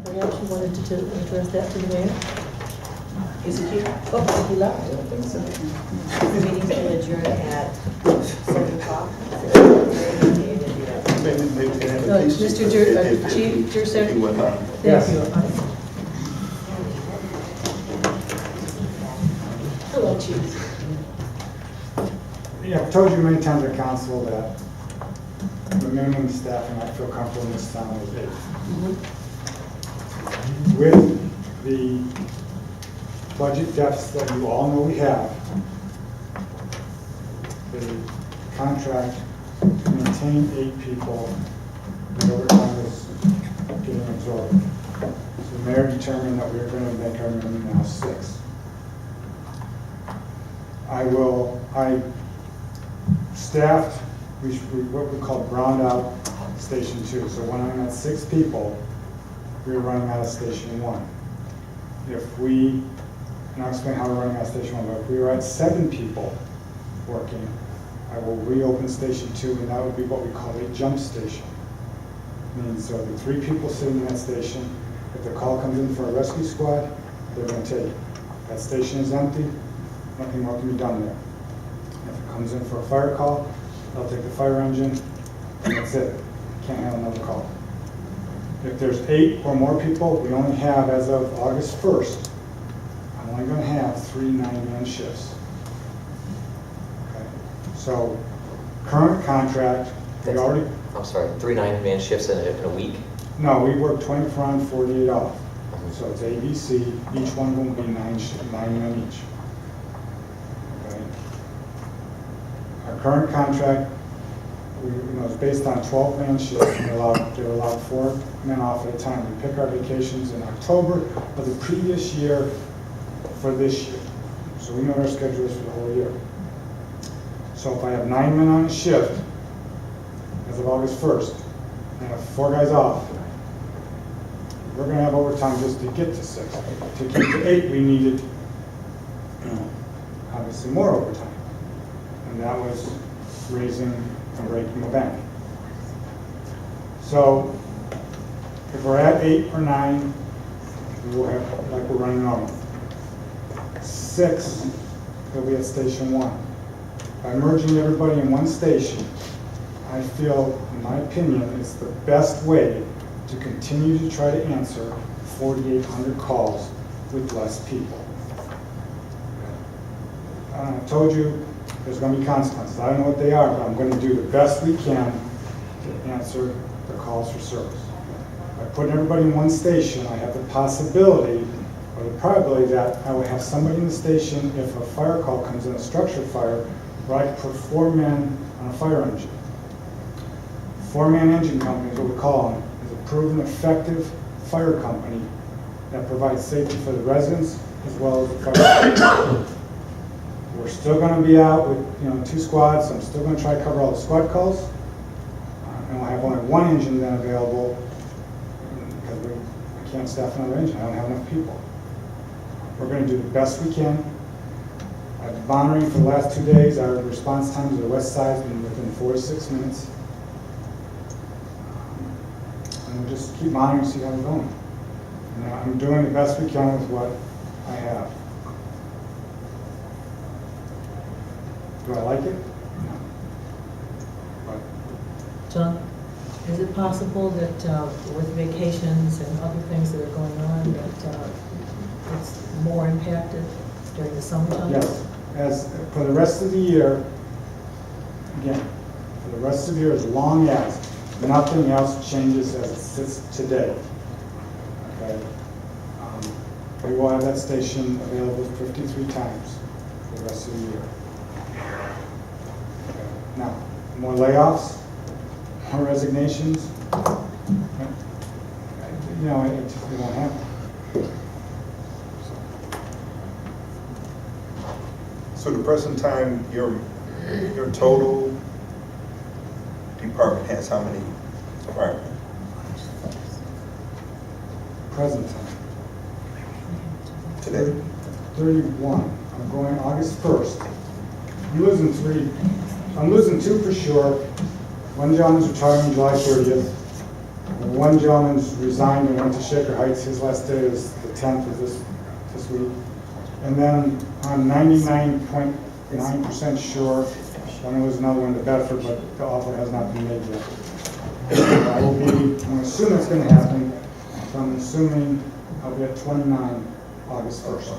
Perhaps you wanted to address that to the mayor? Is it here? Oh, he left. I don't think so. The meeting's going to adjourn at 7 o'clock. Maybe they have a No, piece- Mr. Chief Jurcek. He went on. Thank you. Hello, Chief. Yeah, I've told you many times at council that the minimum staffing I feel comfortable in this town is 8. With the budget deficit that you all know we have, the contract to maintain 8 people, the overtime is getting absorbed. So the mayor determined that we were going to make our minimum now 6. I staffed, what we call browned out Station 2. So when I'm at 6 people, we're running out of Station 1. And I'll explain how we're running out of Station 1, but if we were at 7 people working, I will reopen Station 2, and that would be what we call a jump station. Means there'll be 3 people sitting in that station. If the call comes in for a rescue squad, they're going to take it. That station is empty, nothing more can be done there. If it comes in for a fire call, they'll take the fire engine, and that's it. Can't have another call. If there's 8 or more people, we only have, as of August 1st, I'm only going to have 3 9-man shifts. Okay. So, current contract, we already... I'm sorry, 3 9-man shifts in a week? No, we work 24 on, 48 off. So it's ABC, each one will be 9 men each. Okay. Our current contract, is based on 12-man shifts, and they're allowed 4 men off at a time. We pick our vacations in October of the previous year for this year. So we know our schedule is for the whole year. So if I have 9 men on a shift, as of August 1st, and I have 4 guys off, we're going to have overtime just to get to 6. To get to 8, we needed, obviously, more overtime. And that was raising and breaking the bank. So, if we're at 8 or 9, we will have, like we're running normal. 6, we'll be at Station 1. By merging everybody in one station, I feel, in my opinion, it's the best way to continue to try to answer 4,800 calls with less people. I told you there's going to be consequences. I don't know what they are, but I'm going to do the best we can to answer the calls for service. By putting everybody in one station, I have the possibility or the probability that I will have somebody in the station if a fire call comes in, a structure fire, where I can put 4 men on a fire engine. 4-man engine company is what we call them. Is a proven effective fire company that provides safety for the residents as well as the fire. We're still going to be out with 2 squads. So I'm still going to try to cover all the squad calls, and we'll have only 1 engine then available because I can't staff another engine. I don't have enough people. We're going to do the best we can. I've been monitoring for the last 2 days. Our response times to the west side has been within 4 to 6 minutes. And we'll just keep monitoring and see how we're going. And I'm doing the best we can with what I have. Do I like it? No. But John, is it possible that with vacations and other things that are going on, that it's more impacted during the summertime? yes, as for the rest of the year, again, for the rest of the year, as long as nothing else changes as it sits today, okay, we will have that station available 53 times for the rest of the year. Okay. Now, more layoffs, more resignations, it won't happen. So the present time, your total department has how many firemen? Present time. Today? 31. I'm going August 1st. I'm losing 3. I'm losing 2 for sure. One gentleman's retiring July 30th. One gentleman's resigned and went to Shaker Heights. His last day is the 10th of this week. And then I'm 99.9% sure, then there was another one to Bedford, but the offer has not been made yet. I will be, I'm assuming it's going to happen, so I'm assuming I'll be at 29 August 1st.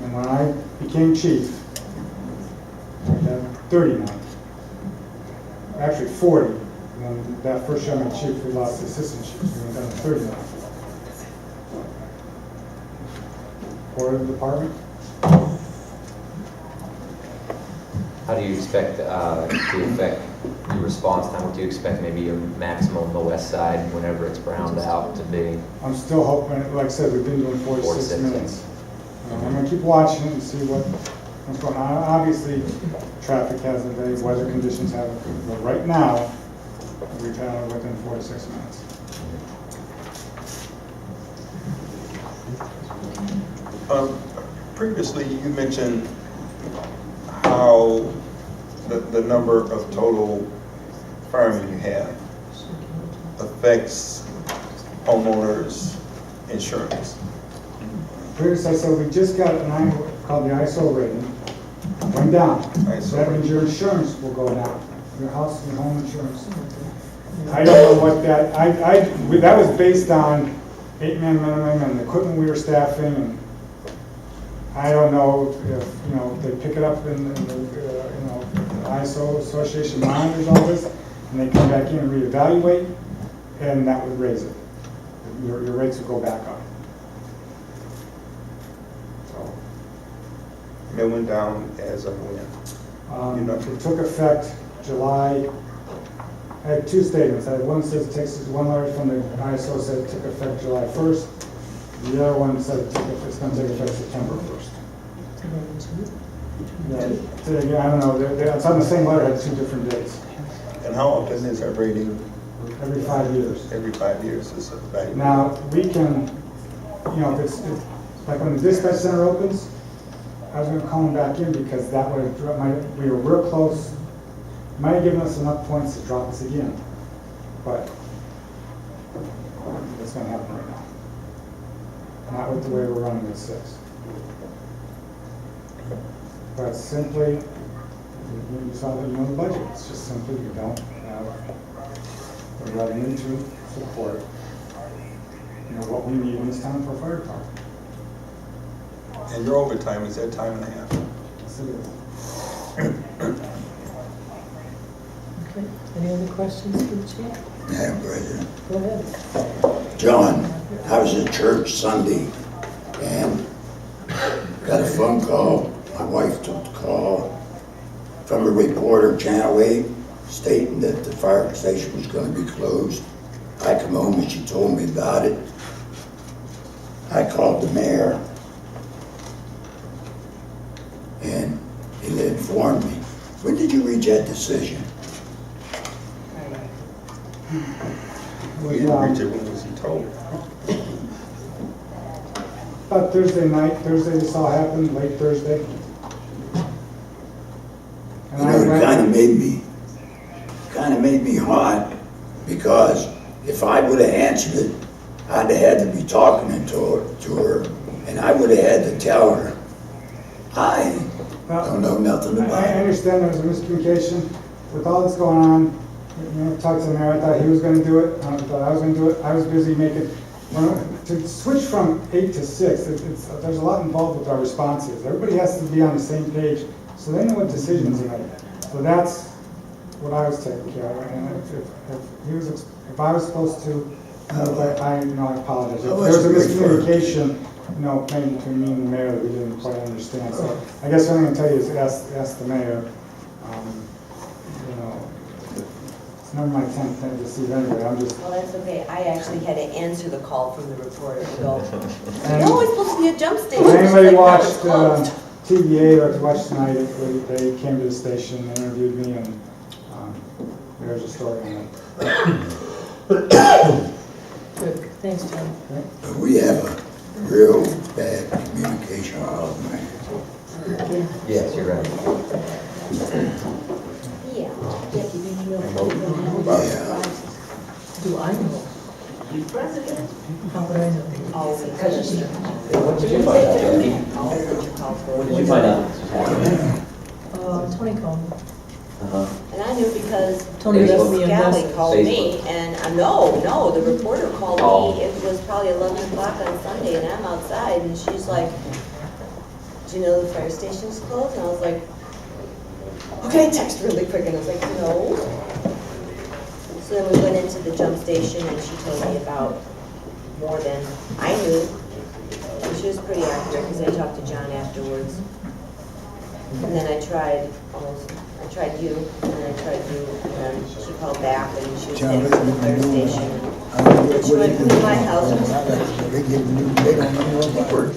And when I became chief, I had 39. Actually 40. When that first year I was chief, we lost the assistant chief, so we went down to 39. For the department. How do you expect to affect your response time? What do you expect maybe your maximum on the west side whenever it's browned out to be? I'm still hoping, like I said, we've been doing 46 minutes. I'm going to keep watching it and see what's going on. Obviously, traffic has a day, weather conditions have it, but right now, we've had it within 46 minutes. Previously, you mentioned how the number of total firemen you have affects homeowners' insurance. Previously, I said we just got an item called the ISO rating, went down. So that means your insurance will go down, your house and home insurance. I don't know what that, that was based on 8-man minimum and the equipment we were staffing, and I don't know if, they pick it up in the, the ISO Association monitors all this, and they come back in and reevaluate, and that would raise it. Your rates would go back up. So. And it went down as of when? It took effect July. I had two statements. I had one says one letter from the ISO said it took effect July 1st. The other one said it's going to take effect September 1st. Yeah, I don't know. It's on the same letter, it had 2 different dates. And how often is that rating? Every 5 years. Every 5 years is evaluated. Now, we can, if it's like when the dispatch center opens, I was going to call them back in because that would have we were real close. Might have given us enough points to drop us again, but it's going to happen right now. Not with the way we're running at 6. But simply, you saw that the budget. It's just simply you don't have the revenue to support what we need in this town for a fire department. And your overtime, is that time and a half? Yes, it is. Okay, any other questions for the chief? Madam President. Go ahead. John, I was at church Sunday and got a phone call. My wife took the call from a reporter, Channel 8, stating that the fire station was going to be closed. I come home and she told me about it. I called the mayor and he informed me. When did you reach that decision? You didn't reach it, when was he told? About Thursday night, this all happened, late Thursday. And It kind of made me hot, because if I would have answered it, I'd have had to be talking to her, and I would have had to tell her, I don't know nothing about I it. understand there was a miscommunication. With all that's going on, talked to the mayor, I thought he was going to do it, I thought I was going to do it. I was busy making, to switch from 8 to 6, there's a lot involved with our responses. Everybody has to be on the same page, so they know what decisions to make. So that's what I was taking care of. And if I was supposed to, I apologize. If there was a miscommunication, maybe between me and the mayor that we didn't quite understand. So I guess what I'm going to tell you is ask the mayor. It's never my intent to deceive anybody. I'm just. Well, that's okay. I actually had to answer the call from the reporter to go, And no, it's supposed to be a jump station. if She's anybody like, "No, it's watched closed." TVA or watched tonight, they came to the station, interviewed me, and there's a story on Good, thanks, John. that. But we have a real bad communication problem. Yes, you're right. Yeah. Yeah. do I know? How would I know? Oh, because you. What did you find out, Jackie? What did you find out was happening? Tony called me. And I knew because Tony the left me a Scally message. called me, and, no, the reporter called Oh. me, it was probably 11 o'clock on Sunday, and I'm outside, and she's like, do you know the fire station's closed? And I was like, okay, text really quick, and I was like, no. So then we went into the jump station, and she told me about more than I knew. And she was pretty accurate, because I talked to John afterwards. And then I tried you, and then I tried you, and then she called back, and she was heading to the fire station. And she went to my house. They don't know about it.